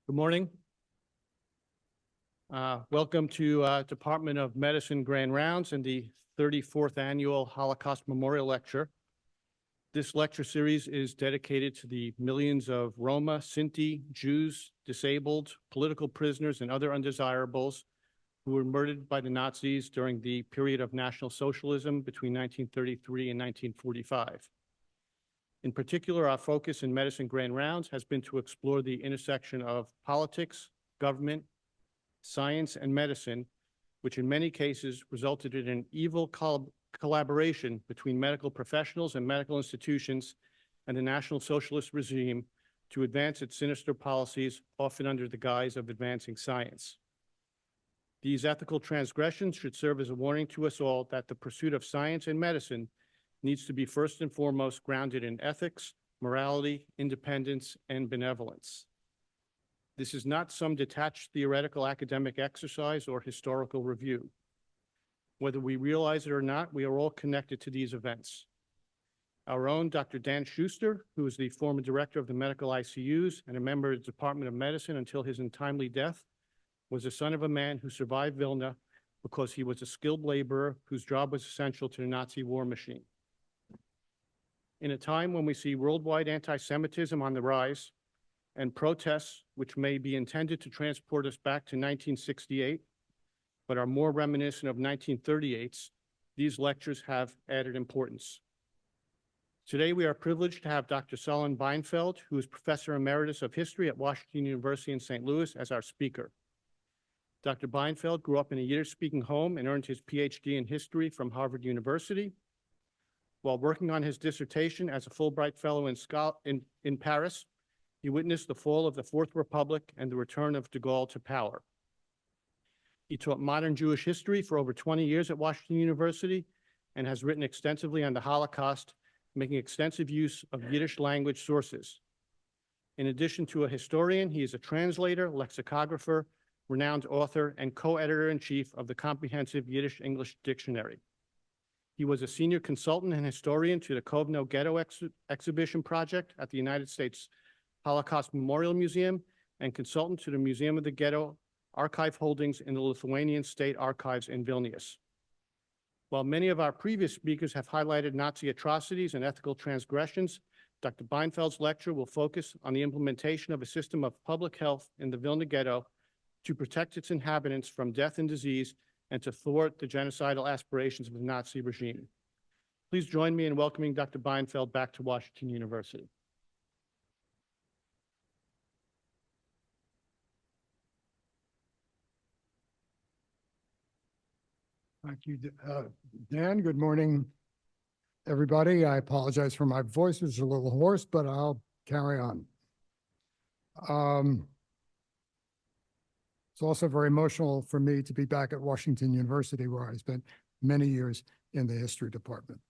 Good morning. Welcome to Department of Medicine Grand Rounds and the 34th Annual Holocaust Memorial Lecture. This lecture series is dedicated to the millions of Roma, Sinti, Jews, disabled, political prisoners, and other undesirables who were murdered by the Nazis during the period of National Socialism between 1933 and 1945. In particular, our focus in Medicine Grand Rounds has been to explore the intersection of politics, government, science, and medicine, which in many cases resulted in an evil collaboration between medical professionals and medical institutions and the National Socialist regime to advance its sinister policies, often under the guise of advancing science. These ethical transgressions should serve as a warning to us all that the pursuit of science and medicine needs to be first and foremost grounded in ethics, morality, independence, and benevolence. This is not some detached theoretical academic exercise or historical review. Whether we realize it or not, we are all connected to these events. Our own Dr. Dan Schuster, who is the former director of the medical ICUs and a member of the Department of Medicine until his untimely death, was the son of a man who survived Vilna because he was a skilled laborer whose job was essential to the Nazi war machine. In a time when we see worldwide anti-Semitism on the rise and protests which may be intended to transport us back to 1968, but are more reminiscent of 1938's, these lectures have added importance. Today, we are privileged to have Dr. Solon Beinfeld, who is Professor Emeritus of History at Washington University in St. Louis, as our speaker. Dr. Beinfeld grew up in a Yiddish-speaking home and earned his PhD in history from Harvard University. While working on his dissertation as a Fulbright Fellow in Paris, he witnessed the fall of the Fourth Republic and the return of de Gaulle to power. He taught modern Jewish history for over 20 years at Washington University and has written extensively on the Holocaust, making extensive use of Yiddish language sources. In addition to a historian, he is a translator, lexicographer, renowned author, and co-editor-in-chief of the Comprehensive Yiddish-English Dictionary. He was a senior consultant and historian to the Vilna Ghetto exhibition project at the United States Holocaust Memorial Museum and consultant to the Museum of the Ghetto archive holdings in the Lithuanian State Archives in Vilnius. While many of our previous speakers have highlighted Nazi atrocities and ethical transgressions, Dr. Beinfeld's lecture will focus on the implementation of a system of public health in the Vilna Ghetto to protect its inhabitants from death and disease and to thwart the genocidal aspirations of the Nazi regime. Please join me in welcoming Dr. Beinfeld back to Washington University. Thank you, Dan. Good morning, everybody. I apologize for my voice. It's a little hoarse, but I'll carry on. It's also very emotional for me to be back at Washington University, where I spent many years in the history department.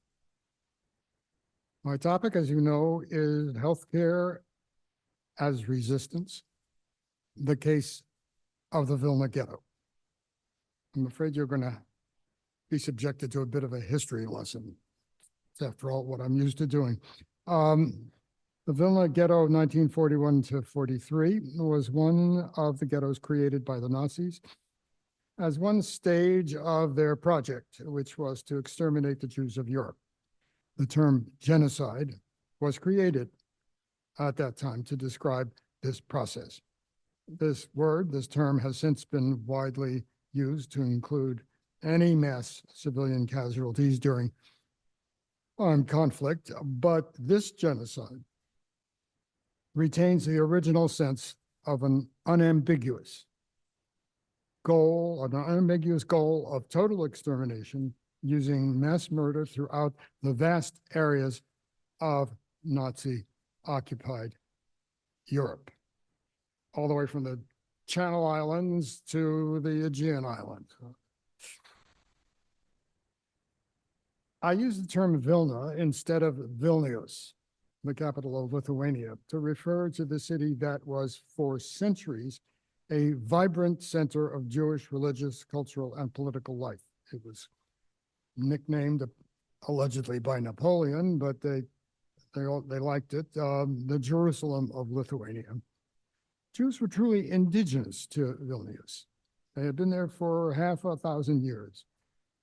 My topic, as you know, is healthcare as resistance, the case of the Vilna Ghetto. I'm afraid you're going to be subjected to a bit of a history lesson. It's, after all, what I'm used to doing. The Vilna Ghetto of 1941 to 43 was one of the ghettos created by the Nazis as one stage of their project, which was to exterminate the Jews of Europe. The term genocide was created at that time to describe this process. This term has since been widely used to include any mass civilian casualties during armed conflict, but this genocide retains the original sense of an unambiguous goal of total extermination using mass murder throughout the vast areas of Nazi-occupied Europe, all the way from the Channel Islands to the Aegean Islands. I use the term Vilna instead of Vilnius, the capital of Lithuania, to refer to the city that was for centuries a vibrant center of Jewish religious, cultural, and political life. It was nicknamed allegedly by Napoleon, but they liked it, the Jerusalem of Lithuania. Jews were truly indigenous to Vilnius. They had been there for half a thousand years.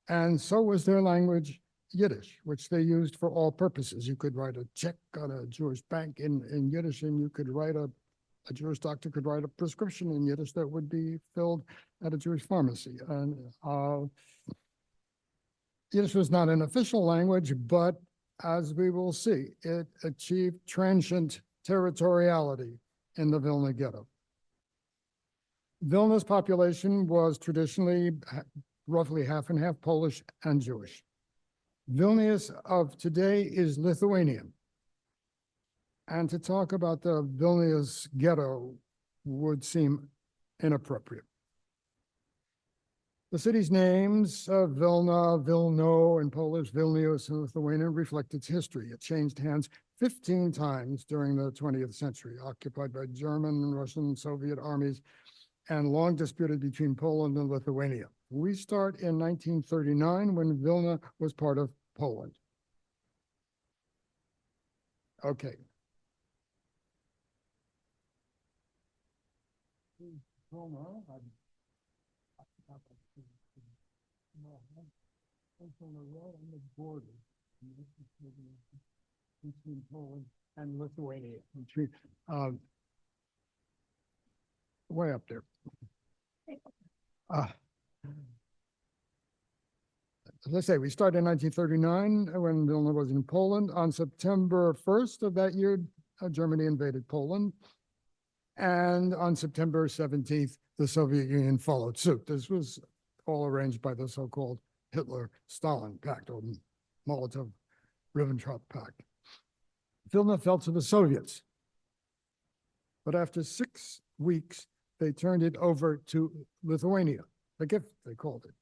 And so was their language, Yiddish, which they used for all purposes. You could write a check on a Jewish bank in Yiddish, and you could write a Jewish doctor could write a prescription in Yiddish that would be filled at a Jewish pharmacy. And Yiddish was not an official language, but as we will see, it achieved transient territoriality in the Vilna Ghetto. Vilna's population was traditionally roughly half and half Polish and Jewish. Vilnius of today is Lithuanian. And to talk about the Vilnius ghetto would seem inappropriate. The city's names, Vilna, Vilno in Polish, Vilnius in Lithuanian, reflect its history. It changed hands 15 times during the 20th century, occupied by German, Russian, Soviet armies, and long disputed between Poland and Lithuania. We start in 1939 when Vilna was part of Poland. Okay. Between Poland and Lithuania, way up there. As I say, we started in 1939 when Vilna was in Poland. On September 1st of that year, Germany invaded Poland. And on September 17th, the Soviet Union followed suit. This was all arranged by the so-called Hitler-Stalin Pact or Molotov-Ribbentrop Pact. Vilna fell to the Soviets. But after 6 weeks, they turned it over to Lithuania, the gift they called it.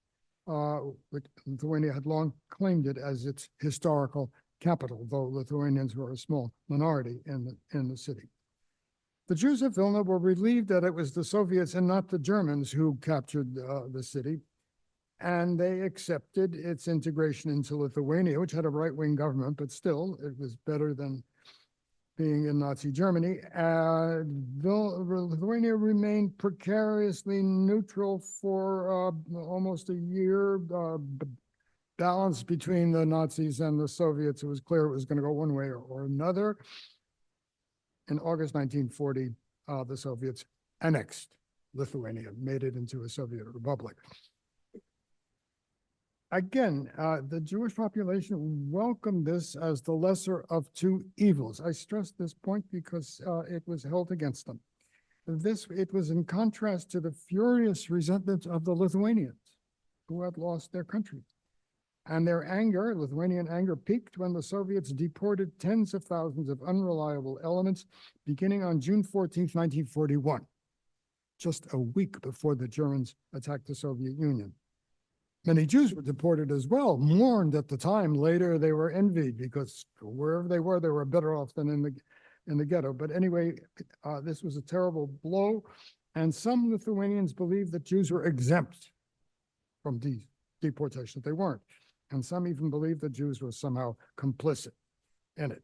Lithuania had long claimed it as its historical capital, though Lithuanians were a small minority in the city. The Jews of Vilna were relieved that it was the Soviets and not the Germans who captured the city, and they accepted its integration into Lithuania, which had a right-wing government, but still, it was better than being in Nazi Germany. Lithuania remained precariously neutral for almost a year, balanced between the Nazis and the Soviets. It was clear it was going to go one way or another. In August 1940, the Soviets annexed Lithuania, made it into a Soviet republic. Again, the Jewish population welcomed this as the lesser of two evils. I stress this point because it was held against them. It was in contrast to the furious resentment of the Lithuanians who had lost their country. And their anger, Lithuanian anger, peaked when the Soviets deported tens of thousands of unreliable elements beginning on June 14th, 1941, just a week before the Germans attacked the Soviet Union. Many Jews were deported as well, mourned at the time. Later, they were envied because wherever they were better off than in the ghetto. But anyway, this was a terrible blow. And some Lithuanians believed that Jews were exempt from deportation. They weren't. And some even believed that Jews were somehow complicit in it.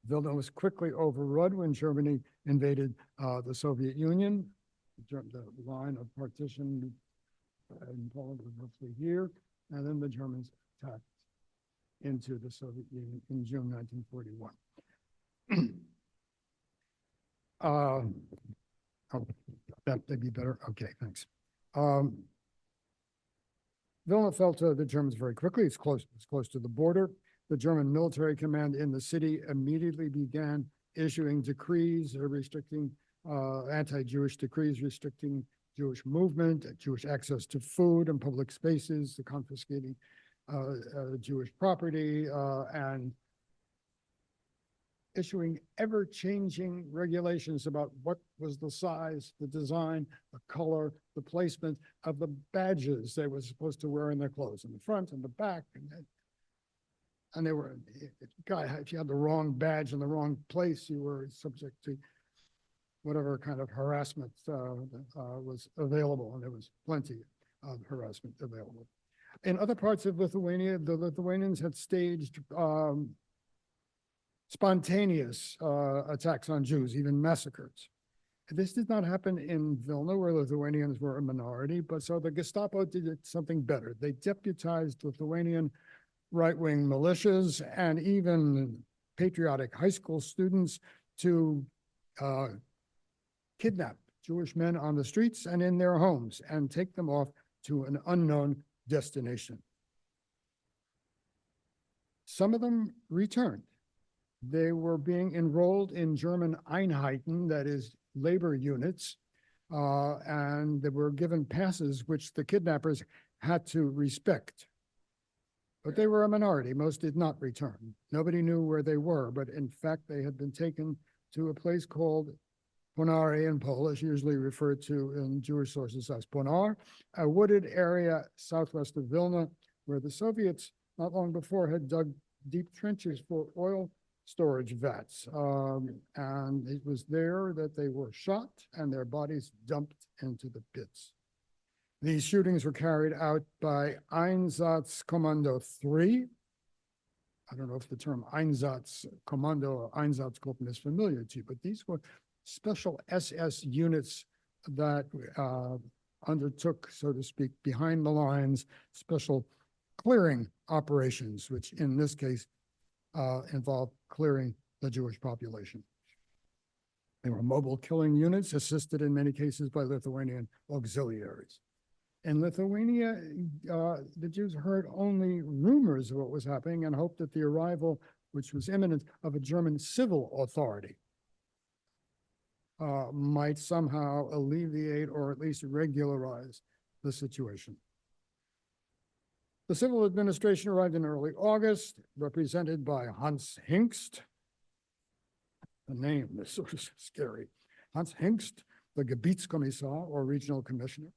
Vilna was quickly overrun when Germany invaded the Soviet Union. The line of partition in Poland was roughly here, and then the Germans attacked into the Soviet Union in June 1941. Oh, that'd be better. Okay, thanks. Vilna fell to the Germans very quickly. It's close to the border. The German military command in the city immediately began issuing decrees restricting anti-Jewish decrees restricting Jewish movement, Jewish access to food and public spaces, confiscating Jewish property, and issuing ever-changing regulations about what was the size, the design, the color, the placement of the badges they were supposed to wear in their clothes, in the front and the back. And they were, if you had the wrong badge in the wrong place, you were subject to whatever kind of harassment was available, and there was plenty of harassment available. In other parts of Lithuania, the Lithuanians had staged spontaneous attacks on Jews, even massacres. This did not happen in Vilna, where Lithuanians were a minority, but so the Gestapo did something better. They deputized Lithuanian right-wing militias and even patriotic high school students to kidnap Jewish men on the streets and in their homes and take them off to an unknown destination. Some of them returned. They were being enrolled in German Einheiten, that is, labor units, and they were given passes which the kidnappers had to respect. But they were a minority. Most did not return. Nobody knew where they were, but in fact, they had been taken to a place called Ponary in Polish, usually referred to in Jewish sources as Ponar, a wooded area southwest of Vilna, where the Soviets not long before had dug deep trenches for oil storage vats. And it was there that they were shot and their bodies dumped into the pits. These shootings were carried out by Einsatzkommando 3. I don't know if the term Einsatzkommando or Einsatzgruppen is familiar to you, but these were special SS units that undertook, so to speak, behind the lines, special clearing operations, which in this case involved clearing the Jewish population. They were mobile killing units, assisted in many cases by Lithuanian auxiliaries. In Lithuania, the Jews heard only rumors of what was happening and hoped that the arrival, which was imminent, of a German civil authority might somehow alleviate or at least regularize the situation. The civil administration arrived in early August, represented by Hans Hingst. The name is sort of scary. Hans Hingst, the Gebietskommissar, or regional commissioner.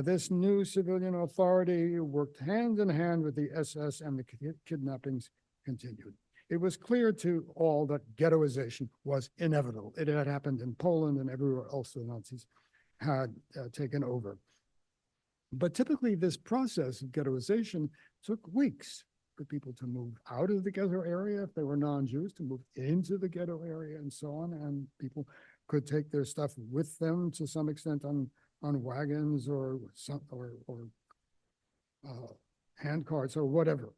This new civilian authority worked hand in hand with the SS, and the kidnappings continued. It was clear to all that ghettoization was inevitable. It had happened in Poland and everywhere else the Nazis had taken over. But typically this process of ghettoization took weeks for people to move out of the ghetto area if they were non-Jews, to move into the ghetto area and so on, and people could take their stuff with them to some extent on wagons or hand carts or whatever.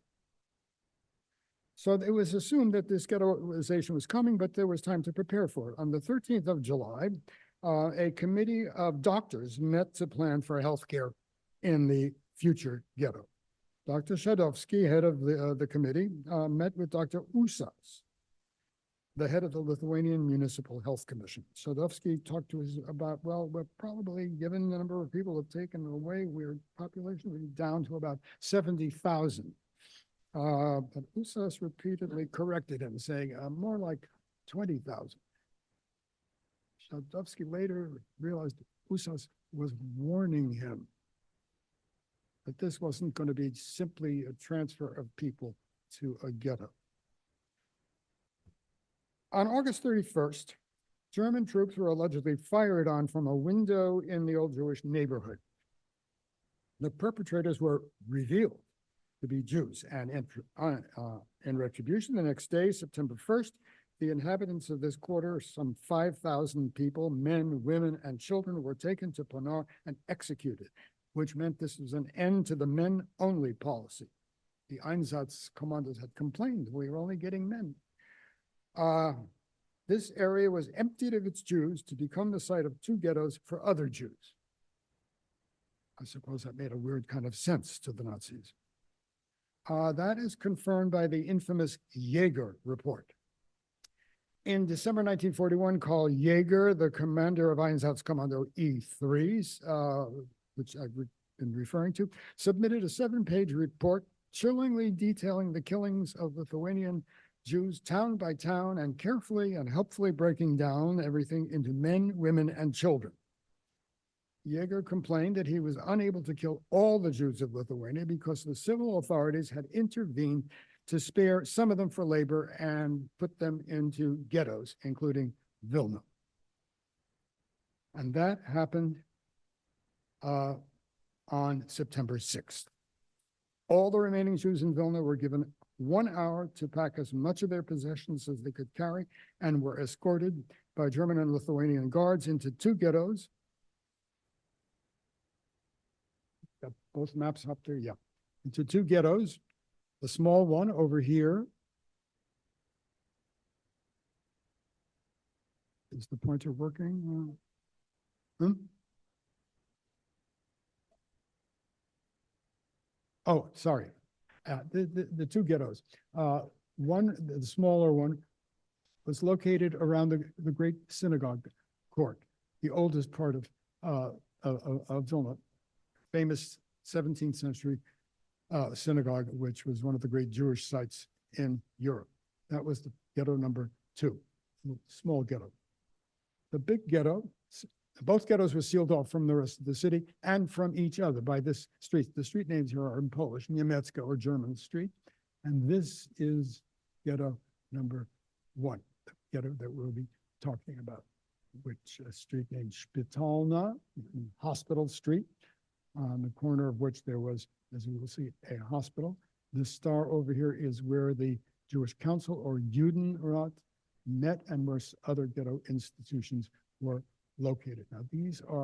So it was assumed that this ghettoization was coming, but there was time to prepare for it. On the 13th of July, a committee of doctors met to plan for healthcare in the future ghetto. Dr. Shadovsky, head of the committee, met with Dr. Usas, the head of the Lithuanian Municipal Health Commission. Shadovsky talked to us about, well, we're probably, given the number of people have taken away, we're population will be down to about 70,000. But Usas repeatedly corrected him, saying more like 20,000. Shadovsky later realized Usas was warning him that this wasn't going to be simply a transfer of people to a ghetto. On August 31st, German troops were allegedly fired on from a window in the old Jewish neighborhood. The perpetrators were revealed to be Jews, and in retribution, the next day, September 1st, the inhabitants of this quarter, some 5,000 people, men, women, and children, were taken to Ponar and executed, which meant this was an end to the men-only policy. The Einsatz commandos had complained, we were only getting men. This area was emptied of its Jews to become the site of two ghettos for other Jews. I suppose that made a weird kind of sense to the Nazis. That is confirmed by the infamous Jaeger report. In December 1941, Karl Jaeger, the commander of Einsatzkommando E3, which I've been referring to, submitted a 7-page report chillingly detailing the killings of Lithuanian Jews town by town and carefully and helpfully breaking down everything into men, women, and children. Jaeger complained that he was unable to kill all the Jews of Lithuania because the civil authorities had intervened to spare some of them for labor and put them into ghettos, including Vilna. And that happened on September 6th. All the remaining Jews in Vilna were given 1 hour to pack as much of their possessions as they could carry and were escorted by German and Lithuanian guards into two ghettos. Got both maps up there, yeah. Into two ghettos. The small one over here. Is the pointer working? Oh, sorry. The two ghettos. One, the smaller one, was located around the great synagogue court, the oldest part of Vilna, famous 17th century synagogue, which was one of the great Jewish sites in Europe. That was the ghetto number 2, small ghetto. The big ghetto, both ghettos were sealed off from the rest of the city and from each other by this street. The street names here are in Polish, Niemiecka or German street. And this is ghetto number 1, the ghetto that we'll be talking about, which a street named Spitalna, Hospital Street, on the corner of which there was, as we will see, a hospital. This star over here is where the Jewish Council or Judenrat met and where other ghetto institutions were located. Now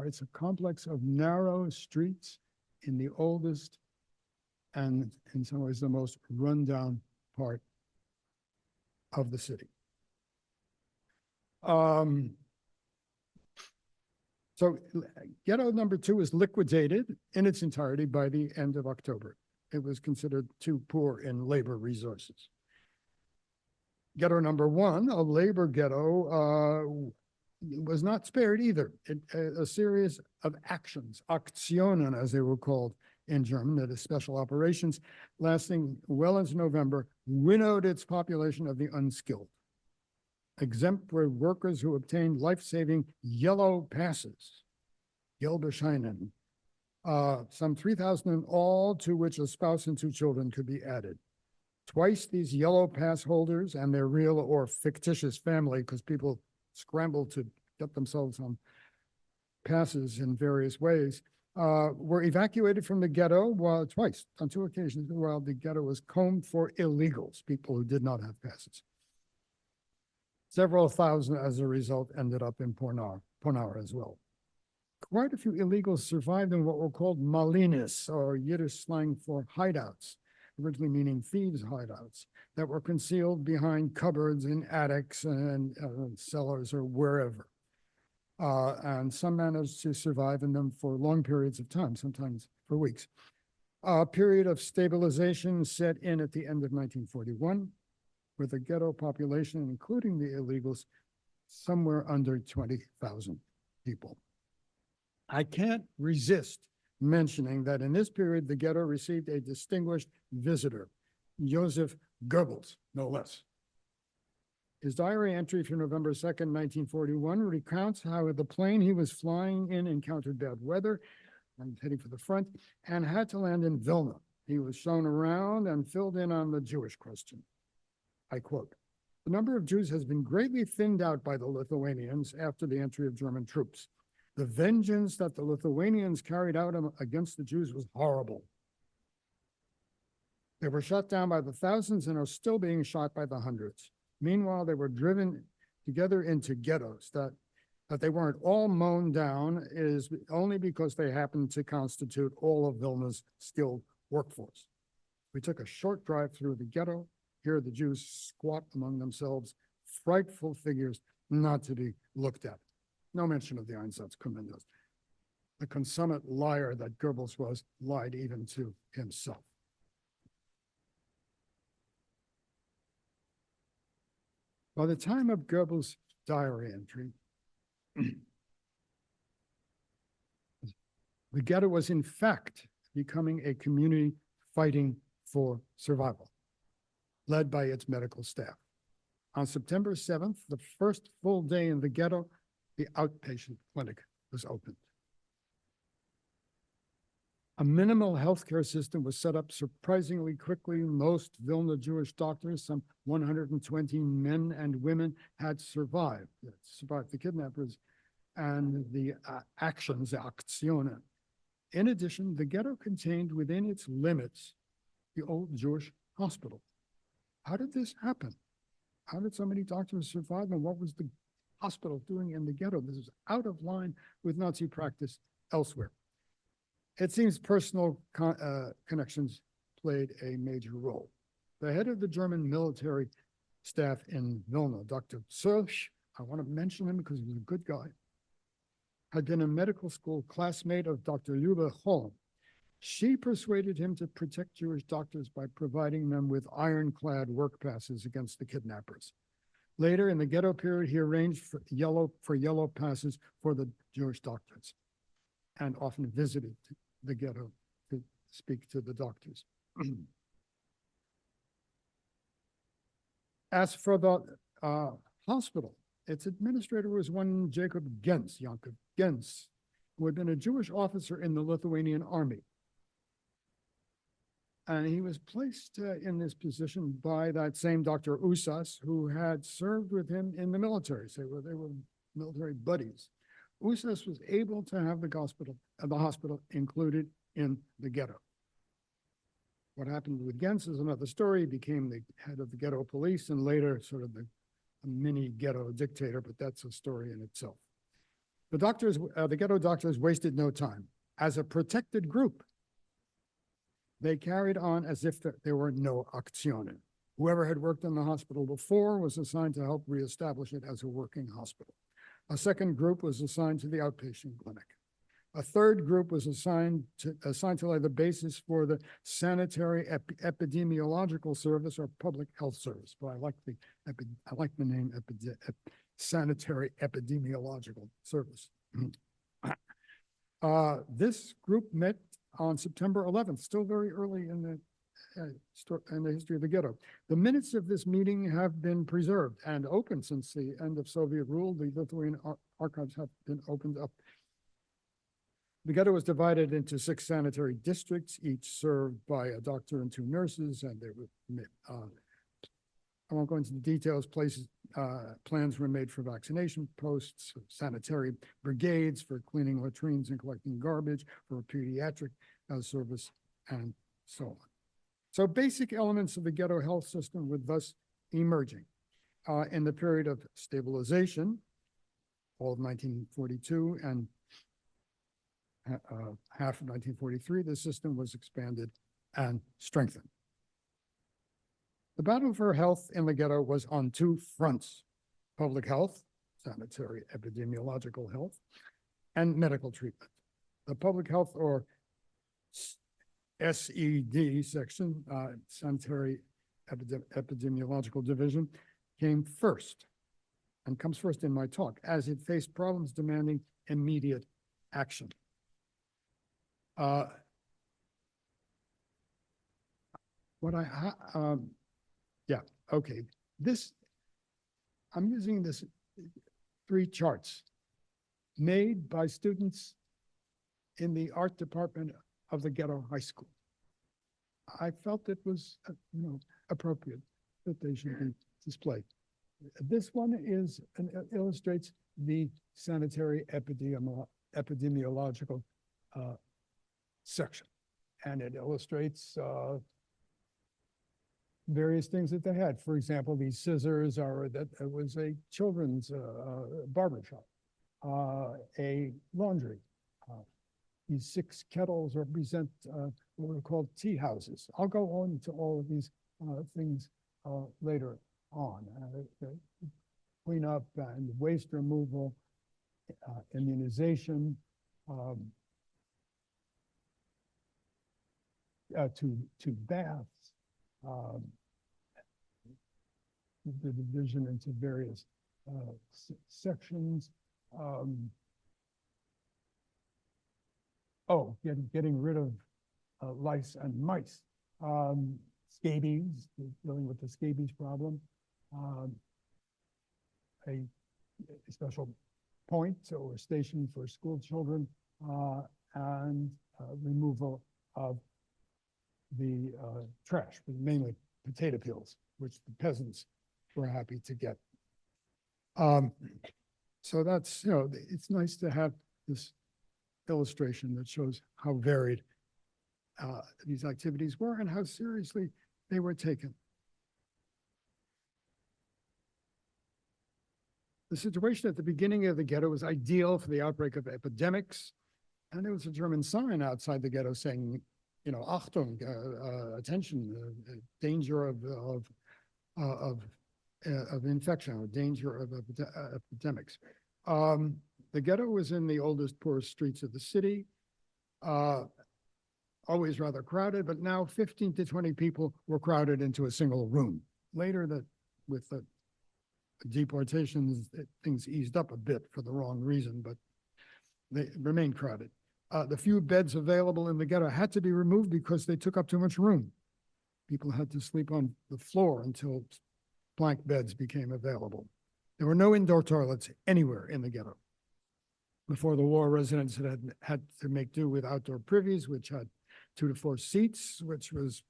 it's a complex of narrow streets in the oldest and in some ways the most rundown part of the city. So ghetto number 2 is liquidated in its entirety by the end of October. It was considered too poor in labor resources. Ghetto number 1, a labor ghetto, was not spared either. A series of actions, Aktionen as they were called in German, that is special operations, lasting well into November, winnowed its population of the unskilled. Exempt were workers who obtained life-saving yellow passes, gelbe Scheinen, some 3,000 in all, to which a spouse and 2 children could be added. Twice these yellow pass holders and their real or fictitious family, because people scrambled to get themselves on passes in various ways, were evacuated from the ghetto twice, on 2 occasions, while the ghetto was combed for illegals, people who did not have passes. Several thousand, as a result, ended up in Ponar as well. Quite a few illegals survived in what were called malinis, or Yiddish slang for hideouts, originally meaning thieves' hideouts, that were concealed behind cupboards in attics and cellars or wherever. And some managed to survive in them for long periods of time, sometimes for weeks. A period of stabilization set in at the end of 1941, with the ghetto population, including the illegals, somewhere under 20,000 people. I can't resist mentioning that in this period, the ghetto received a distinguished visitor, Joseph Goebbels, no less. His diary entry for November 2nd, 1941 recounts how the plane he was flying in encountered bad weather and heading for the front and had to land in Vilna. He was shown around and filled in on the Jewish question. I quote, "The number of Jews has been greatly thinned out by the Lithuanians after the entry of German troops. The vengeance that the Lithuanians carried out against the Jews was horrible. They were shot down by the thousands and are still being shot by the hundreds. Meanwhile, they were driven together into ghettos. That they weren't all mown down is only because they happened to constitute all of Vilna's skilled workforce. We took a short drive through the ghetto. Here the Jews squat among themselves, frightful figures not to be looked at." No mention of the Einsatzkommandos. The consummate liar that Goebbels was lied even to himself. By the time of Goebbels' diary entry, the ghetto was in fact becoming a community fighting for survival, led by its medical staff. On September 7th, the first full day in the ghetto, the outpatient clinic was opened. A minimal healthcare system was set up surprisingly quickly. Most Vilna Jewish doctors, some 120 men and women, had survived the kidnappers and the actions, the Aktionen. In addition, the ghetto contained within its limits the old Jewish hospital. How did this happen? How did so many doctors survive, and what was the hospital doing in the ghetto? This is out of line with Nazi practice elsewhere. It seems personal connections played a major role. The head of the German military staff in Vilna, Dr. Solon, I want to mention him because he was a good guy, had been a medical school classmate of Dr. Lube Holm. She persuaded him to protect Jewish doctors by providing them with ironclad work passes against the kidnappers. Later in the ghetto period, he arranged for yellow passes for the Jewish doctors and often visited the ghetto to speak to the doctors. As for the hospital, its administrator was one Jacob Gens, who had been a Jewish officer in the Lithuanian army. And he was placed in this position by that same Dr. Usas, who had served with him in the military. So they were military buddies. Usas was able to have the hospital included in the ghetto. What happened with Gens is another story. He became the head of the ghetto police and later sort of a mini ghetto dictator, but that's a story in itself. The ghetto doctors wasted no time. As a protected group, they carried on as if there were no Aktionen. Whoever had worked in the hospital before was assigned to help reestablish it as a working hospital. A second group was assigned to the outpatient clinic. A third group was assigned to lay the basis for the sanitary epidemiological service or public health service. But I like the name sanitary epidemiological service. This group met on September 11th, still very early in the history of the ghetto. The minutes of this meeting have been preserved and open since the end of Soviet rule. The Lithuanian archives have been opened up. The ghetto was divided into 6 sanitary districts, each served by a doctor and 2 nurses, and there were, I won't go into the details. Plans were made for vaccination posts, sanitary brigades for cleaning latrines and collecting garbage, for a pediatric service, and so on. So basic elements of the ghetto health system were thus emerging. In the period of stabilization, all of 1942 and half of 1943, the system was expanded and strengthened. The battle for health in the ghetto was on 2 fronts: public health, sanitary epidemiological health, and medical treatment. The public health, or SED section, sanitary epidemiological division, came first and comes first in my talk, as it faced problems demanding immediate action. I'm using this 3 charts made by students in the art department of the ghetto high school. I felt it was, appropriate that they should be displayed. This one illustrates the sanitary epidemiological section, and it illustrates various things that they had. For example, these scissors are that it was a children's barber shop, a laundry. These 6 kettles represent what were called tea houses. I'll go on to all of these things later on. Cleanup and waste removal, immunization, to baths, the division into various sections. Getting rid of lice and mice. Scabies, dealing with the scabies problem. A special point or station for school children, and removal of the trash, mainly potato peels, which the peasants were happy to get. So that's, it's nice to have this illustration that shows how varied these activities were and how seriously they were taken. The situation at the beginning of the ghetto was ideal for the outbreak of epidemics. And there was a German sign outside the ghetto saying, you know, Achtung, attention, danger of infection or danger of epidemics. The ghetto was in the oldest, poorest streets of the city, always rather crowded, but now 15 to 20 people were crowded into a single room. Later, with the deportations, things eased up a bit for the wrong reason, but they remained crowded. The few beds available in the ghetto had to be removed because they took up too much room. People had to sleep on the floor until blank beds became available. There were no indoor toilets anywhere in the ghetto. Before the war, residents had to make do with outdoor privies, which had 2 to 4 seats, which was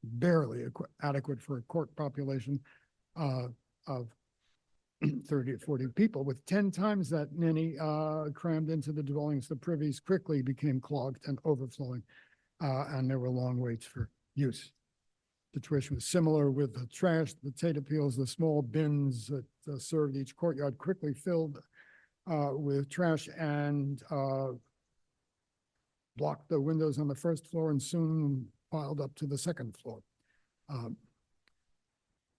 barely adequate for a court population of 30 to 40 people. With 10 times that many crammed into the dwellings, the privies quickly became clogged and overflowing, and there were long waits for use. The situation was similar with the trash, the potato peels, the small bins that served each courtyard quickly filled with trash and blocked the windows on the first floor and soon piled up to the second floor.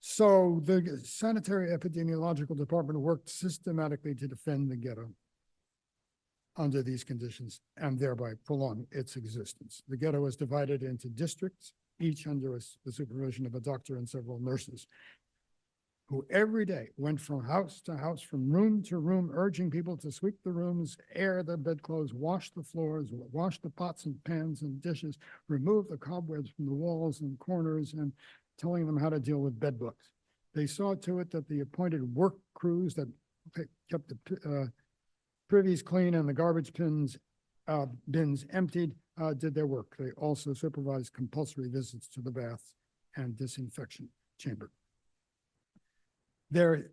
So the sanitary epidemiological department worked systematically to defend the ghetto under these conditions and thereby prolong its existence. The ghetto was divided into districts, each under the supervision of a doctor and several nurses, who every day went from house to house, from room to room, urging people to sweep the rooms, air the bedclothes, wash the floors, wash the pots and pans and dishes, remove the cobwebs from the walls and corners, and telling them how to deal with bed bugs. They saw to it that the appointed work crews that kept the privies clean and the garbage bins emptied did their work. They also supervised compulsory visits to the baths and disinfection chamber. Their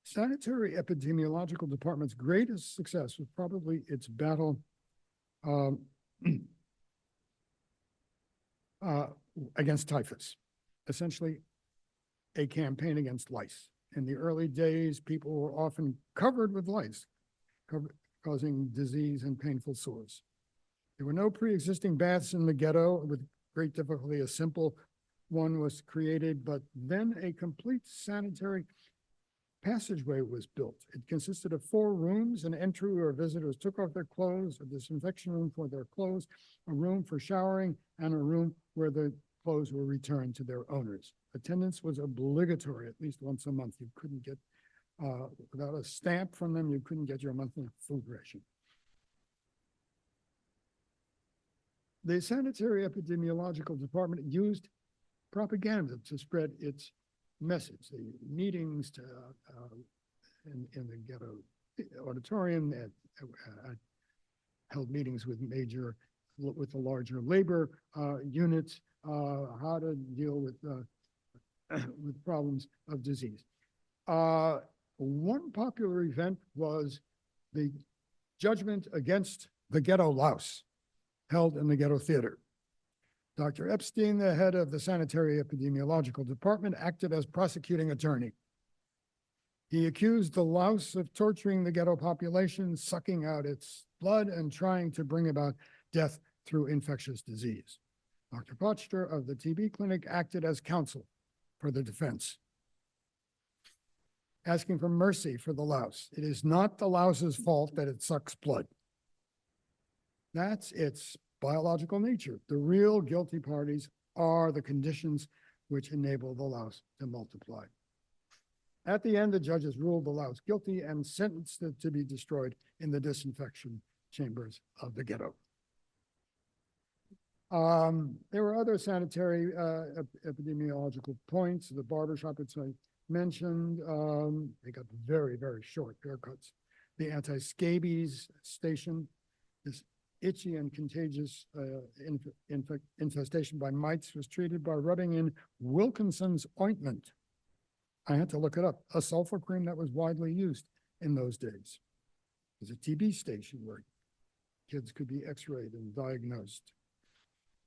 sanitary epidemiological department's greatest success was probably its battle against typhus, essentially a campaign against lice. In the early days, people were often covered with lice, causing disease and painful sores. There were no pre-existing baths in the ghetto. With great difficulty, a simple one was created, but then a complete sanitary passageway was built. It consisted of 4 rooms, an entry where visitors took off their clothes, a disinfection room for their clothes, a room for showering, and a room where the clothes were returned to their owners. Attendance was obligatory at least once a month. You couldn't get, without a stamp from them, you couldn't get your monthly food ration. The sanitary epidemiological department used propaganda to spread its message. The meetings in the ghetto auditorium held meetings with the larger labor units, how to deal with problems of disease. One popular event was the judgment against the ghetto louse, held in the ghetto theater. Dr. Epstein, the head of the sanitary epidemiological department, acted as prosecuting attorney. He accused the louse of torturing the ghetto population, sucking out its blood, and trying to bring about death through infectious disease. Dr. Potchter of the TB clinic acted as counsel for the defense, asking for mercy for the louse. It is not the louse's fault that it sucks blood. That's its biological nature. The real guilty parties are the conditions which enable the louse to multiply. At the end, the judges ruled the louse guilty and sentenced it to be destroyed in the disinfection chambers of the ghetto. There were other sanitary epidemiological points. The barbershop, which I mentioned, they got very, very short haircuts. The anti-scabies station, this itchy and contagious infestation by mites, was treated by rubbing in Wilkinson's ointment. I had to look it up. A sulfur cream that was widely used in those days. There's a TB station where kids could be x-rayed and diagnosed.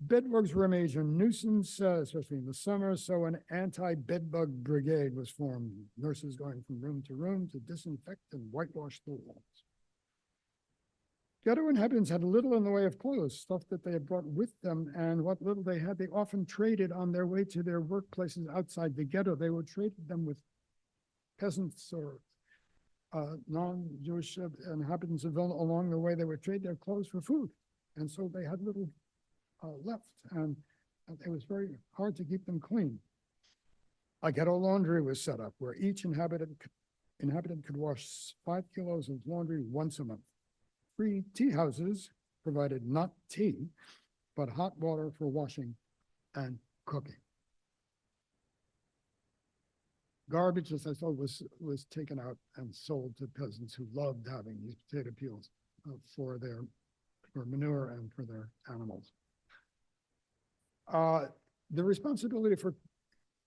Bedbugs were a major nuisance, especially in the summer, so an anti-bedbug brigade was formed. Nurses going from room to room to disinfect and whitewash the walls. Ghetto inhabitants had little in the way of clothes, stuff that they had brought with them, and what little they had, they often traded on their way to their workplaces outside the ghetto. They would trade them with peasants or non-Jewish inhabitants of Vilna along the way. They would trade their clothes for food, and so they had little left, and it was very hard to keep them clean. A ghetto laundry was set up where each inhabitant could wash 5 kilos of laundry once a month. Free tea houses provided not tea, but hot water for washing and cooking. Garbage, as I said, was taken out and sold to peasants who loved having these potato peels for manure and for their animals. The responsibility for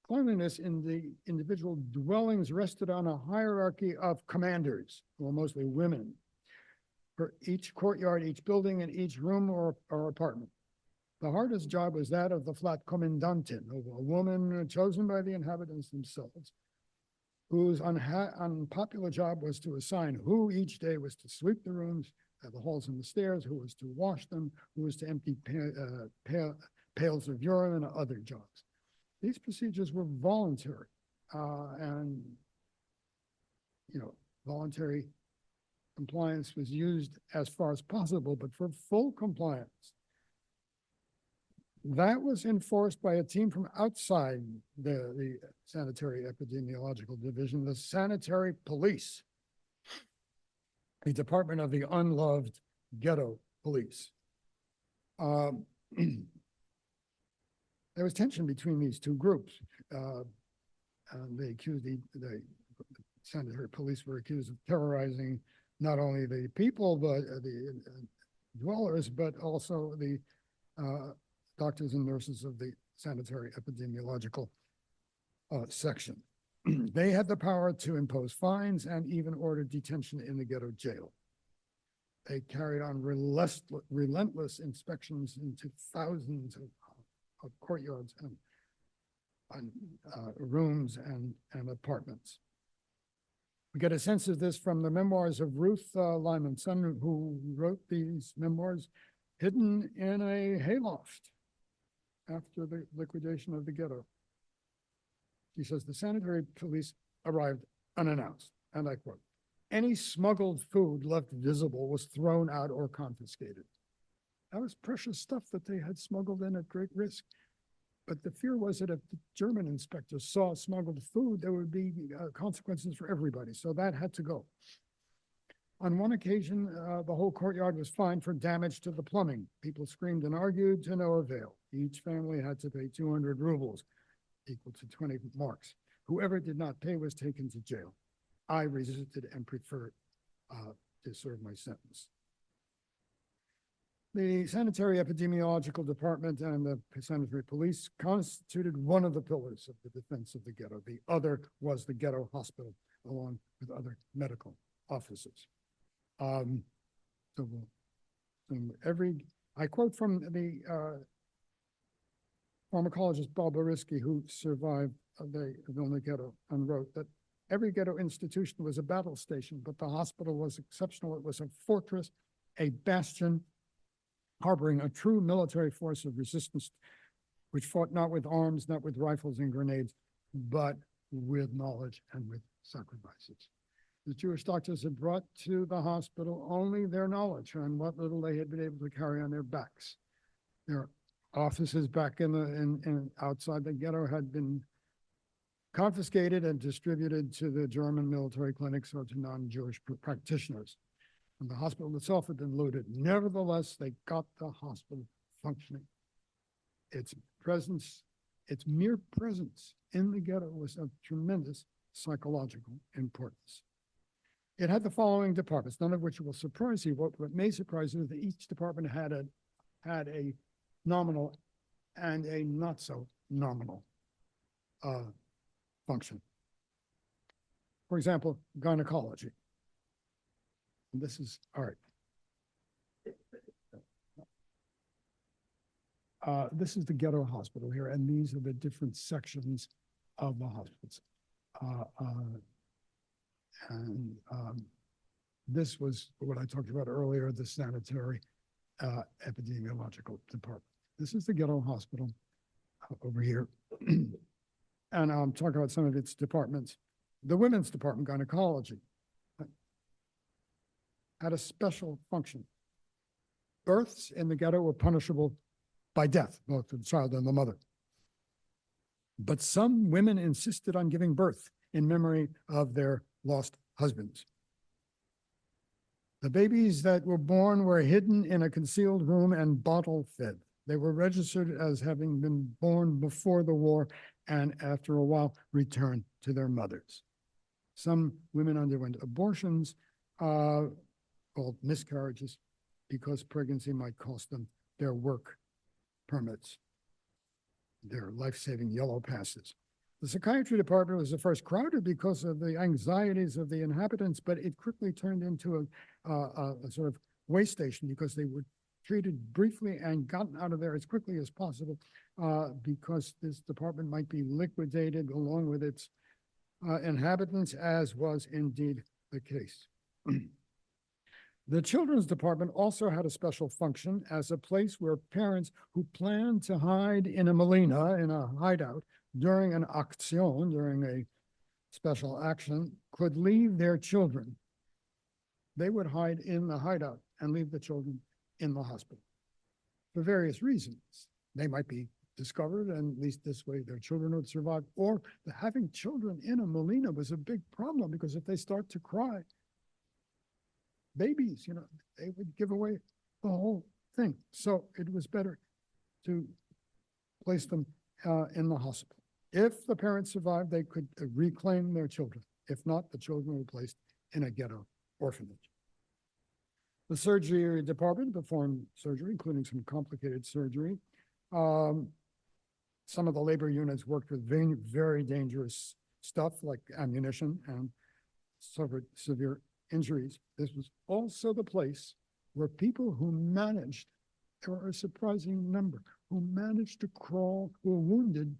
cleanliness in the individual dwellings rested on a hierarchy of commanders, well, mostly women, for each courtyard, each building, and each room or apartment. The hardest job was that of the flat kommendantin, a woman chosen by the inhabitants themselves, whose unpopular job was to assign who each day was to sweep the rooms, the halls and the stairs, who was to wash them, who was to empty pails of urine, and other jobs. These procedures were voluntary, and voluntary compliance was used as far as possible, but for full compliance, that was enforced by a team from outside the sanitary epidemiological division, the sanitary police, the department of the unloved ghetto police. There was tension between these two groups. They accused the sanitary police were accused of terrorizing not only the people, but the dwellers, but also the doctors and nurses of the sanitary epidemiological section. They had the power to impose fines and even order detention in the ghetto jail. They carried on relentless inspections into thousands of courtyards and rooms and apartments. We get a sense of this from the memoirs of Ruth Lyman Son, who wrote these memoirs hidden in a hayloft after the liquidation of the ghetto. She says, the sanitary police arrived unannounced, and I quote, "Any smuggled food left visible was thrown out or confiscated." That was precious stuff that they had smuggled in at great risk. But the fear was that if the German inspectors saw smuggled food, there would be consequences for everybody. So that had to go. On one occasion, the whole courtyard was fined for damage to the plumbing. People screamed and argued to no avail. Each family had to pay 200 rubles, equal to 20 marks. Whoever did not pay was taken to jail. I resisted and preferred to serve my sentence. The sanitary epidemiological department and the sanitary police constituted one of the pillars of the defense of the ghetto. The other was the ghetto hospital, along with other medical offices. I quote from the pharmacologist Balbarisky, who survived the Vilna Ghetto, and wrote that every ghetto institution was a battle station, but the hospital was exceptional. It was a fortress, a bastion, harboring a true military force of resistance, which fought not with arms, not with rifles and grenades, but with knowledge and with sacrifices. The Jewish doctors had brought to the hospital only their knowledge and what little they had been able to carry on their backs. Their offices back in outside the ghetto had been confiscated and distributed to the German military clinics or to non-Jewish practitioners. And the hospital itself had been looted. Nevertheless, they got the hospital functioning. Its presence, its mere presence in the ghetto was of tremendous psychological importance. It had the following departments, none of which will surprise you. What may surprise you is that each department had a nominal and a not so nominal function. For example, gynecology. And this is art. This is the ghetto hospital here, and these are the different sections of the hospitals. This was what I talked about earlier, the sanitary epidemiological department. This is the ghetto hospital over here. And I'm talking about some of its departments. The women's department, gynecology, had a special function. Births in the ghetto were punishable by death, both the child and the mother. But some women insisted on giving birth in memory of their lost husbands. The babies that were born were hidden in a concealed room and bottle fed. They were registered as having been born before the war and after a while returned to their mothers. Some women underwent abortions, called miscarriages, because pregnancy might cost them their work permits, their life-saving yellow passes. The psychiatry department was at first crowded because of the anxieties of the inhabitants, but it quickly turned into a sort of way station because they were treated briefly and gotten out of there as quickly as possible because this department might be liquidated along with its inhabitants, as was indeed the case. The children's department also had a special function as a place where parents who planned to hide in a molina, in a hideout, during an action, during a special action, could leave their children. They would hide in the hideout and leave the children in the hospital for various reasons. They might be discovered, and at least this way their children would survive. Or having children in a molina was a big problem because if they start to cry, babies, they would give away the whole thing. So it was better to place them in the hospital. If the parents survived, they could reclaim their children. If not, the children were placed in a ghetto orphanage. The surgery department performed surgery, including some complicated surgery. Some of the labor units worked with very dangerous stuff like ammunition and suffered severe injuries. This was also the place where people who managed, there were a surprising number, who managed to crawl, who were wounded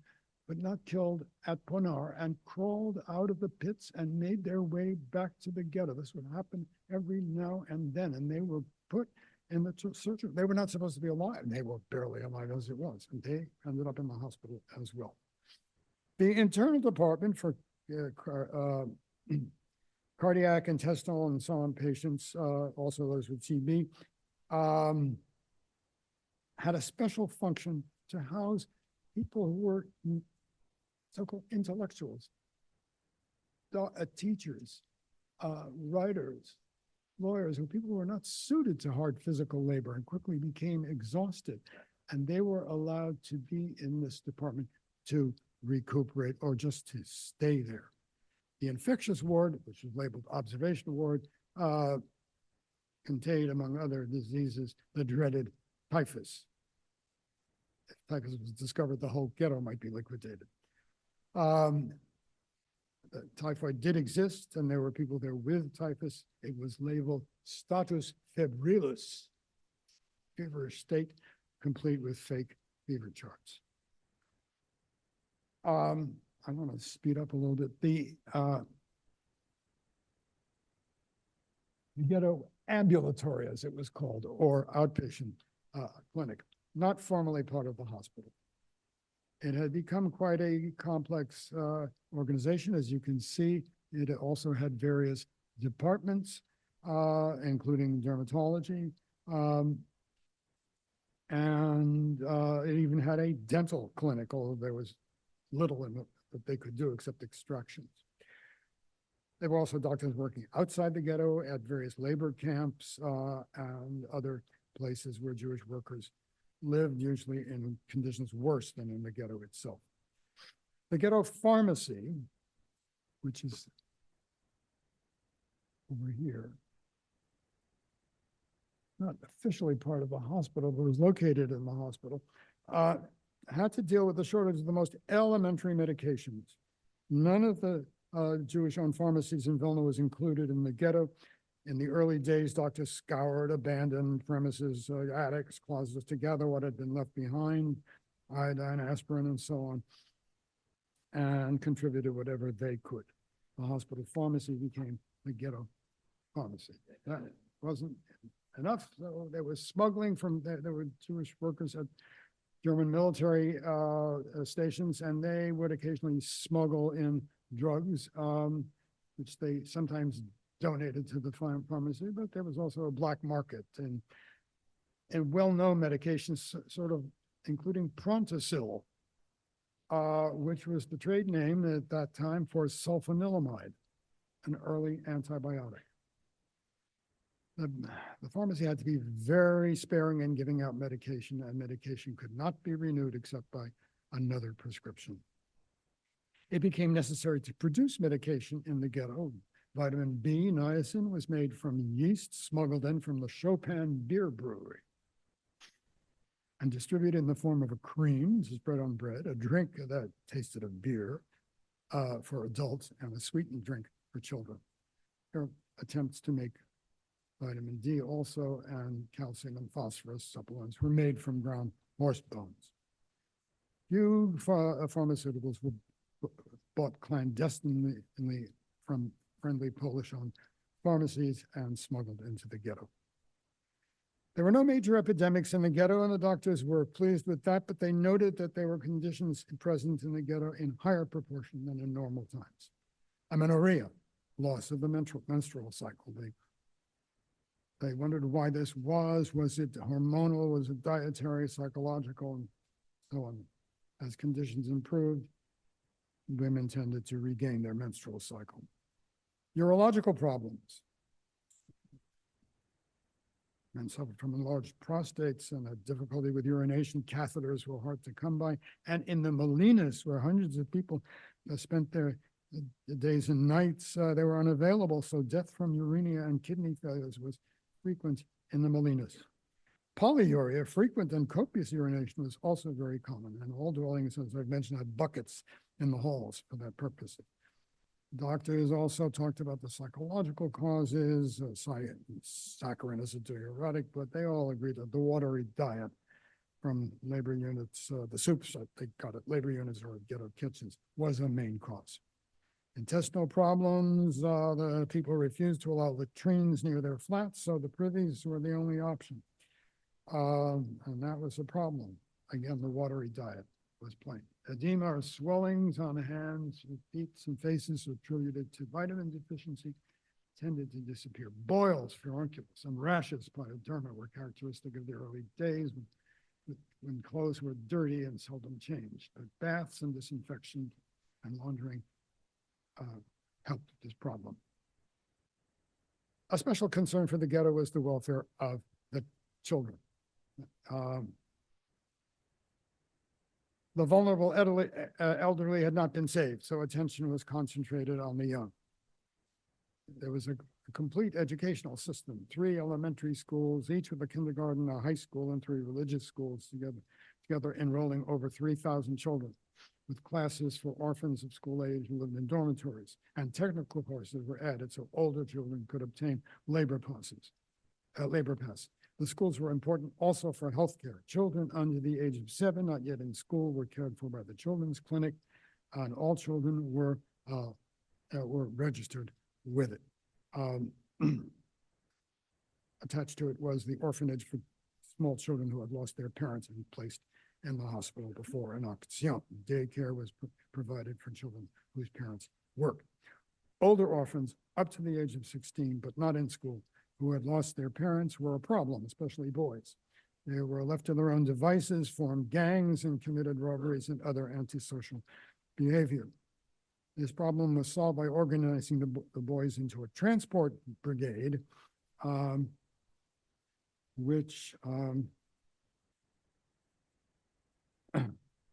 but not killed at Ponar, and crawled out of the pits and made their way back to the ghetto. This would happen every now and then, and they were put in the surgery. They were not supposed to be alive, and they were barely alive as it was, and they ended up in the hospital as well. The internal department for cardiac, intestinal, and so on patients, also those with TB, had a special function to house people who were so-called intellectuals, teachers, writers, lawyers, people who were not suited to hard physical labor and quickly became exhausted. And they were allowed to be in this department to recuperate or just to stay there. The infectious ward, which was labeled observation ward, contained, among other diseases, the dreaded typhus. If typhus was discovered, the whole ghetto might be liquidated. Typhoid did exist, and there were people there with typhus. It was labeled status febrilis, feverish state, complete with fake fever charts. I want to speed up a little bit. The ghetto ambulatory, as it was called, or outpatient clinic, not formally part of the hospital. It had become quite a complex organization. As you can see, it also had various departments, including dermatology, and it even had a dental clinic, although there was little in it that they could do except extractions. There were also doctors working outside the ghetto at various labor camps and other places where Jewish workers lived, usually in conditions worse than in the ghetto itself. The ghetto pharmacy, which is over here, not officially part of the hospital, but was located in the hospital, had to deal with the shortage of the most elementary medications. None of the Jewish-owned pharmacies in Vilna was included in the ghetto. In the early days, doctors scoured abandoned premises, attics, closets to gather what had been left behind, iodine, aspirin, and so on, and contributed whatever they could. The hospital pharmacy became the ghetto pharmacy. That wasn't enough, so there was smuggling from, there were Jewish workers at German military stations, and they would occasionally smuggle in drugs, which they sometimes donated to the pharmacy, but there was also a black market and well-known medications, sort of including Prontosil, which was the trade name at that time for sulfanilamide, an early antibiotic. The pharmacy had to be very sparing in giving out medication, and medication could not be renewed except by another prescription. It became necessary to produce medication in the ghetto. Vitamin B, niacin, was made from yeast smuggled in from the Chopin beer brewery and distributed in the form of a cream, this is spread on bread, a drink that tasted of beer for adults, and a sweetened drink for children. There are attempts to make vitamin D also, and calcium and phosphorus supplements were made from ground horse bones. Few pharmaceuticals were bought clandestinely from friendly Polish-owned pharmacies and smuggled into the ghetto. There were no major epidemics in the ghetto, and the doctors were pleased with that, but they noted that there were conditions present in the ghetto in higher proportion than in normal times. Amenorrhea, loss of the menstrual cycle. They wondered why this was. Was it hormonal? Was it dietary, psychological, and so on? As conditions improved, women tended to regain their menstrual cycle. Urological problems. Men suffered from enlarged prostates and a difficulty with urination. Catheters were hard to come by. And in the Molinas, where hundreds of people spent their days and nights, they were unavailable. So death from uremia and kidney failures was frequent in the Molinas. Polyuria, frequent and copious urination, was also very common. And all dwellings, as I've mentioned, had buckets in the halls for that purpose. Doctors also talked about the psychological causes. Saccharin is a diuretic, but they all agreed that the watery diet from labor units, the soups that they got at labor units or ghetto kitchens, was a main cause. Intestinal problems, the people refused to allow latrines near their flats, so the privies were the only option. And that was a problem. Again, the watery diet was plain. Edema or swellings on hands, feet, and faces attributed to vitamin deficiency tended to disappear. Boils, furunculus, and rashes, pyoderma, were characteristic of the early days when clothes were dirty and seldom changed. But baths and disinfection and laundering helped this problem. A special concern for the ghetto was the welfare of the children. The vulnerable elderly had not been saved, so attention was concentrated on the young. There was a complete educational system, 3 elementary schools, each with a kindergarten, a high school, and 3 religious schools together enrolling over 3,000 children, with classes for orphans of school age who lived in dormitories, and technical courses were added so older children could obtain labor passes. The schools were important also for healthcare. Children under the age of 7, not yet in school, were cared for by the children's clinic, and all children were registered with it. Attached to it was the orphanage for small children who had lost their parents and placed in the hospital before an action. Daycare was provided for children whose parents worked. Older orphans up to the age of 16, but not in school, who had lost their parents were a problem, especially boys. They were left to their own devices, formed gangs, and committed robberies and other antisocial behavior. This problem was solved by organizing the boys into a transport brigade,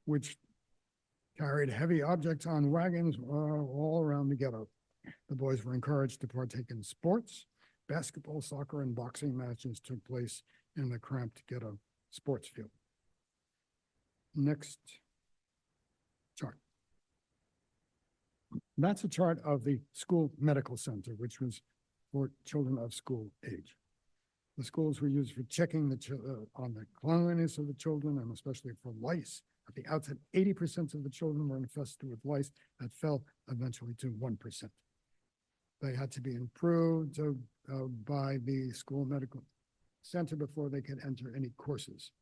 which carried heavy objects on wagons all around the ghetto. The boys were encouraged to partake in sports. Basketball, soccer, and boxing matches took place in the cramped ghetto sports field. Next chart. That's a chart of the school medical center, which was for children of school age. The schools were used for checking on the cleanliness of the children, and especially for lice. At the outset, 80% of the children were infested with lice. That fell eventually to 1%. They had to be improved by the school medical center before they could enter any courses.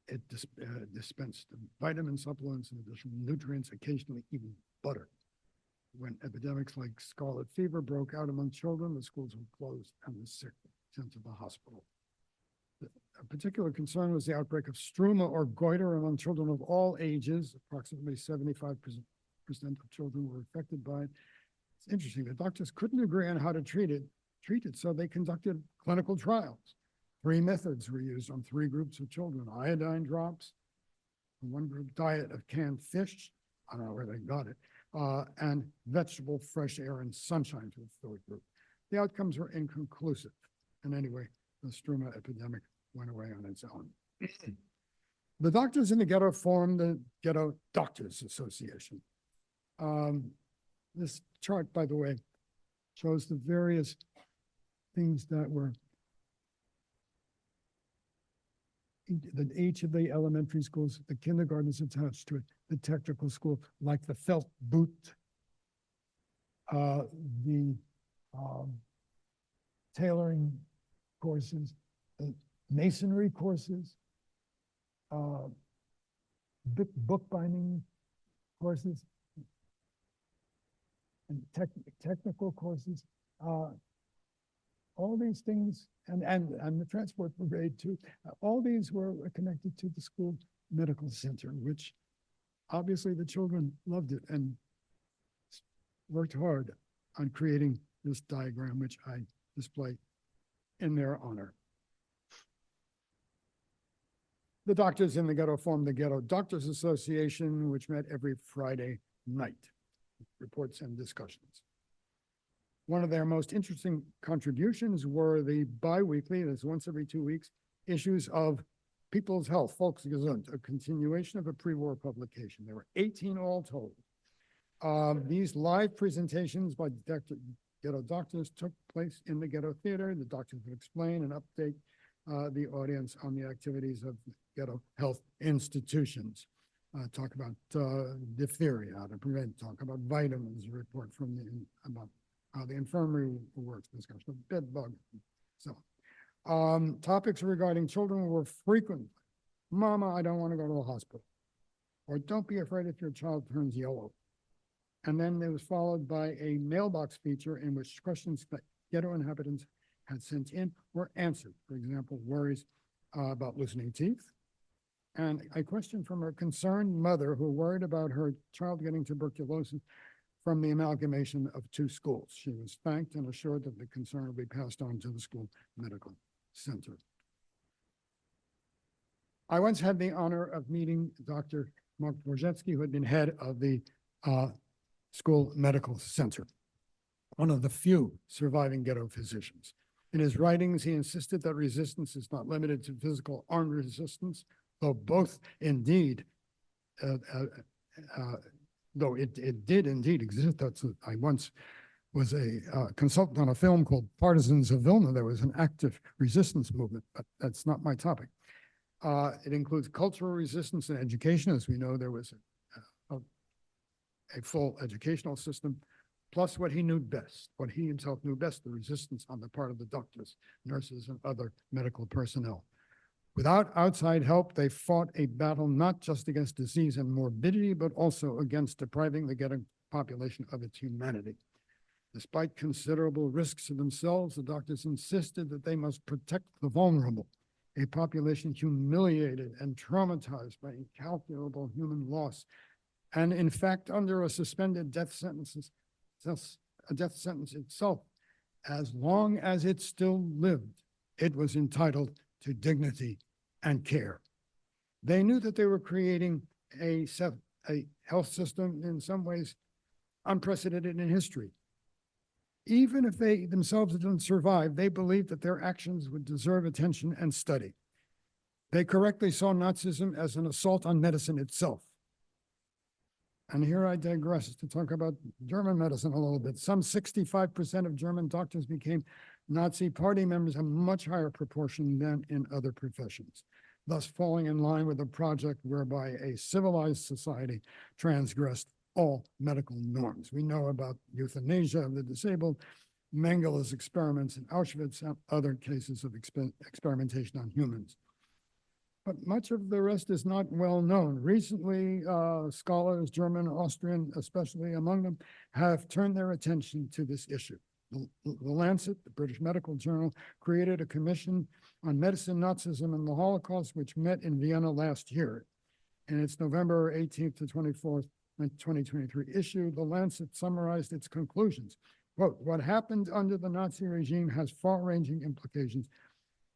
It dispensed vitamin supplements and additional nutrients, occasionally even butter. When epidemics like scarlet fever broke out among children, the schools were closed and the sick sent to the hospital. A particular concern was the outbreak of struma or goiter among children of all ages. Approximately 75% of children were affected by it. It's interesting, the doctors couldn't agree on how to treat it, so they conducted clinical trials. 3 methods were used on 3 groups of children: iodine drops, one group diet of canned fish, I don't know where they got it, and vegetable fresh air and sunshine to the 3rd group. The outcomes were inconclusive. And anyway, the struma epidemic went away on its own. The doctors in the ghetto formed the Ghetto Doctors Association. This chart, by the way, shows the various things that were each of the elementary schools, the kindergartens attached to it, the technical school, like the felt boot, the tailoring courses, the masonry courses, bookbinding courses, and technical courses. All these things, and the transport brigade too, all these were connected to the school medical center, which obviously the children loved it and worked hard on creating this diagram, which I display in their honor. The doctors in the ghetto formed the Ghetto Doctors Association, which met every Friday night, reports and discussions. One of their most interesting contributions were the bi-weekly, that's once every 2 weeks, issues of People's Health, Volksgesund, a continuation of a pre-war publication. There were 18 all told. These live presentations by ghetto doctors took place in the ghetto theater. The doctors would explain and update the audience on the activities of ghetto health institutions. Talk about diphtheria, how to prevent, talk about vitamins, report from about how the infirmary works, discussion of bed bug. So topics regarding children were frequent. Mama, I don't want to go to the hospital. Or don't be afraid if your child turns yellow. And then it was followed by a mailbox feature in which questions that ghetto inhabitants had sent in were answered. For example, worries about loosening teeth. And a question from a concerned mother who worried about her child getting tuberculosis from the amalgamation of 2 schools. She was thanked and assured that the concern will be passed on to the school medical center. I once had the honor of meeting Dr. Mark Dvorzetsky, who had been head of the school medical center, one of the few surviving ghetto physicians. In his writings, he insisted that resistance is not limited to physical armed resistance, though both indeed though it did indeed exist. I once was a consultant on a film called Partisans of Vilna. There was an active resistance movement, but that's not my topic. It includes cultural resistance and education. As we know, there was a full educational system, plus what he knew best, what he himself knew best, the resistance on the part of the doctors, nurses, and other medical personnel. Without outside help, they fought a battle not just against disease and morbidity, but also against depriving the ghetto population of its humanity. Despite considerable risks to themselves, the doctors insisted that they must protect the vulnerable, a population humiliated and traumatized by incalculable human loss, and in fact, under a suspended death sentence itself, as long as it still lived, it was entitled to dignity and care. They knew that they were creating a health system in some ways unprecedented in history. Even if they themselves didn't survive, they believed that their actions would deserve attention and study. They correctly saw Nazism as an assault on medicine itself. And here I digress to talk about German medicine a little bit. Some 65% of German doctors became Nazi party members, a much higher proportion than in other professions, thus falling in line with a project whereby a civilized society transgressed all medical norms. We know about euthanasia of the disabled, Mengel's experiments in Auschwitz, and other cases of experimentation on humans. But much of the rest is not well known. Recently, scholars, German, Austrian, especially among them, have turned their attention to this issue. The Lancet, the British Medical Journal, created a commission on medicine, Nazism, and the Holocaust, which met in Vienna last year. In its November 18th to 24th, 2023 issue, the Lancet summarized its conclusions. Quote, what happened under the Nazi regime has far-ranging implications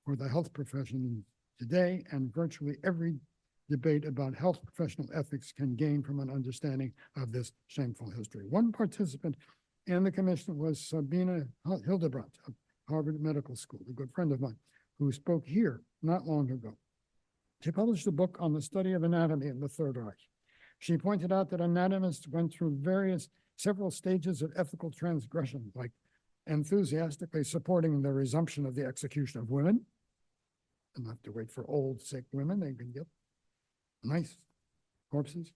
for the health profession today, and virtually every debate about health professional ethics can gain from an understanding of this shameful history. One participant in the commission was Sabine Hildebrandt of Harvard Medical School, a good friend of mine, who spoke here not long ago. She published a book on the study of anatomy in the Third Reich. She pointed out that anatomists went through several stages of ethical transgression, like enthusiastically supporting the resumption of the execution of women, and not have to wait for old, sick women. They can get nice corpses,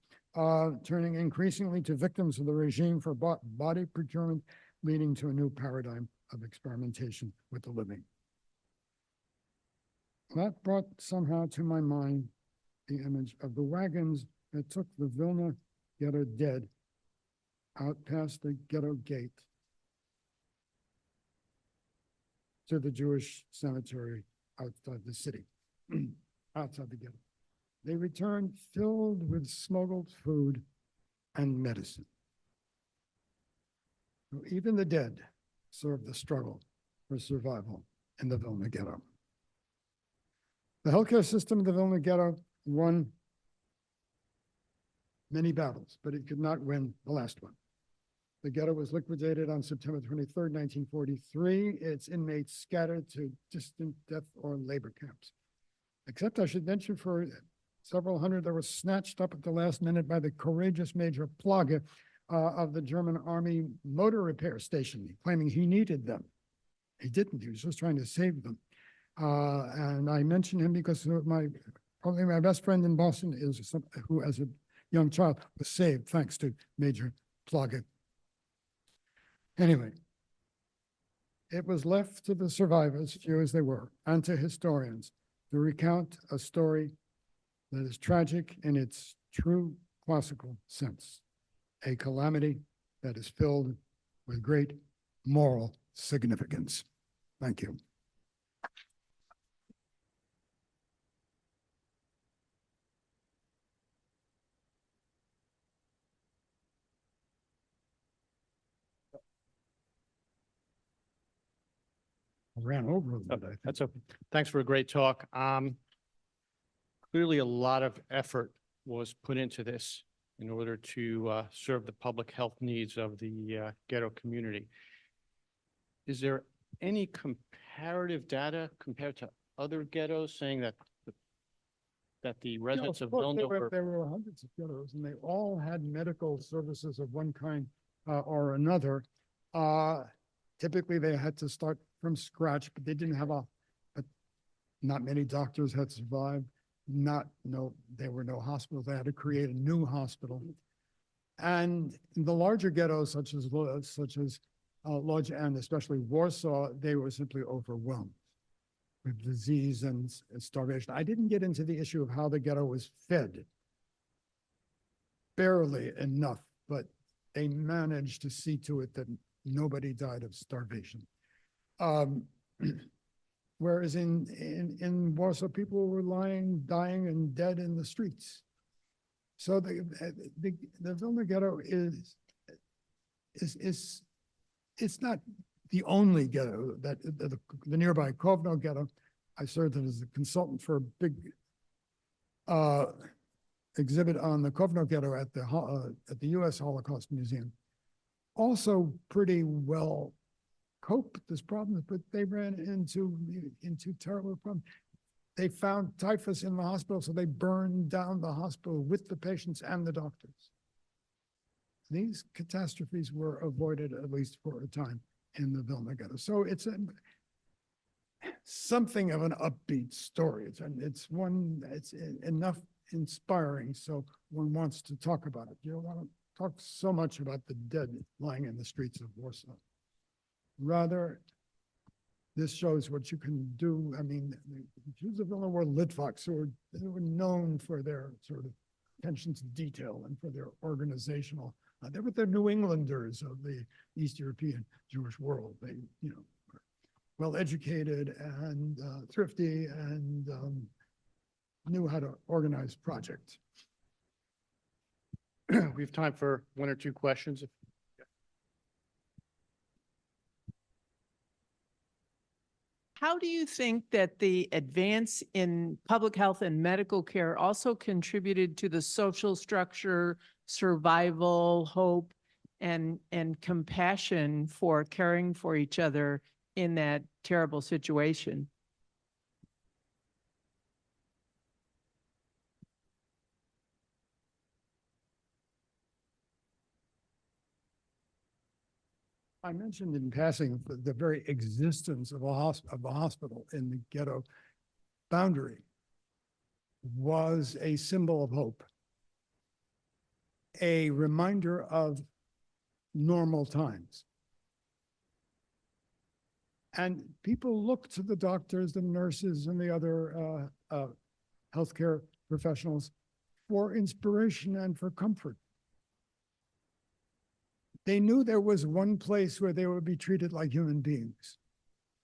turning increasingly to victims of the regime for body procurement, leading to a new paradigm of experimentation with the living. That brought somehow to my mind the image of the wagons that took the Vilna Ghetto dead out past the ghetto gate to the Jewish cemetery outside the city, outside the ghetto. They returned filled with smuggled food and medicine. So even the dead served the struggle for survival in the Vilna Ghetto. The healthcare system of the Vilna Ghetto won many battles, but it could not win the last one. The ghetto was liquidated on September 23rd, 1943. Its inmates scattered to distant death or labor camps. Except I should mention for several hundred that were snatched up at the last minute by the courageous Major Plage of the German Army motor repair station, claiming he needed them. He didn't, he was just trying to save them. And I mention him because probably my best friend in Boston is who as a young child was saved thanks to Major Plage. Anyway, it was left to the survivors, few as they were, and to historians to recount a story that is tragic in its true classical sense, a calamity that is filled with great moral significance. Thank you. I ran over a little bit, I think. Thanks for a great talk. Clearly a lot of effort was put into this in order to serve the public health needs of the ghetto community. Is there any comparative data compared to other ghettos saying that the residents of Vilna were... There were hundreds of ghettos, and they all had medical services of one kind or another. Typically, they had to start from scratch, but they didn't have not many doctors had survived. There were no hospitals. They had to create a new hospital. And in the larger ghettos, such as Lodz and especially Warsaw, they were simply overwhelmed with disease and starvation. I didn't get into the issue of how the ghetto was fed. Barely enough, but they managed to see to it that nobody died of starvation. Whereas in Warsaw, people were dying and dead in the streets. So the Vilna Ghetto is it's not the only ghetto. That the nearby Kovno Ghetto, I served as a consultant for a big exhibit on the Kovno Ghetto at the U.S. Holocaust Museum. Also pretty well cope with this problem, but they ran into terrible problems. They found typhus in the hospital, so they burned down the hospital with the patients and the doctors. these catastrophes were avoided, at least for a time, in the Vilna Ghetto. So it's something of an upbeat story. It's enough inspiring, so one wants to talk about it. You don't want to talk so much about the dead lying in the streets of Warsaw. Rather, this shows what you can do. I mean, the Jews of Vilna were Litvaks, who were known for their sort of attention to detail and for their organizational. They were the New Englanders of the East European Jewish world. They, were well educated and thrifty and knew how to organize projects. We have time for one or two questions. How do you think that the advance in public health and medical care also contributed to the social structure, survival, hope, and compassion for caring for each other in that terrible situation? I mentioned in passing the very existence of a hospital in the ghetto boundary was a symbol of hope, a reminder of normal times. And people look to the doctors, the nurses, and the other healthcare professionals for inspiration and for comfort. They knew there was one place where they would be treated like human beings.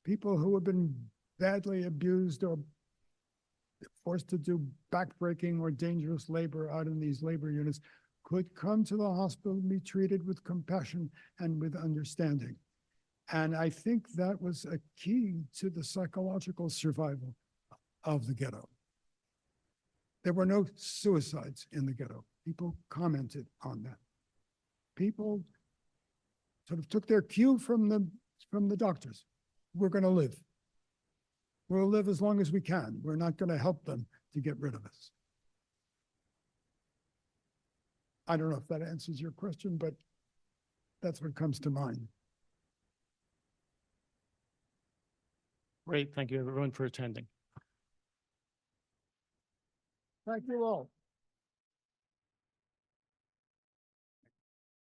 People who had been badly abused or forced to do backbreaking or dangerous labor out in these labor units could come to the hospital and be treated with compassion and with understanding. And I think that was a key to the psychological survival of the ghetto. There were no suicides in the ghetto. People commented on that. People sort of took their cue from the doctors. We're going to live. We'll live as long as we can. We're not going to help them to get rid of us. I don't know if that answers your question, but that's what comes to mind. Great. Thank you, everyone, for attending. Thank you all.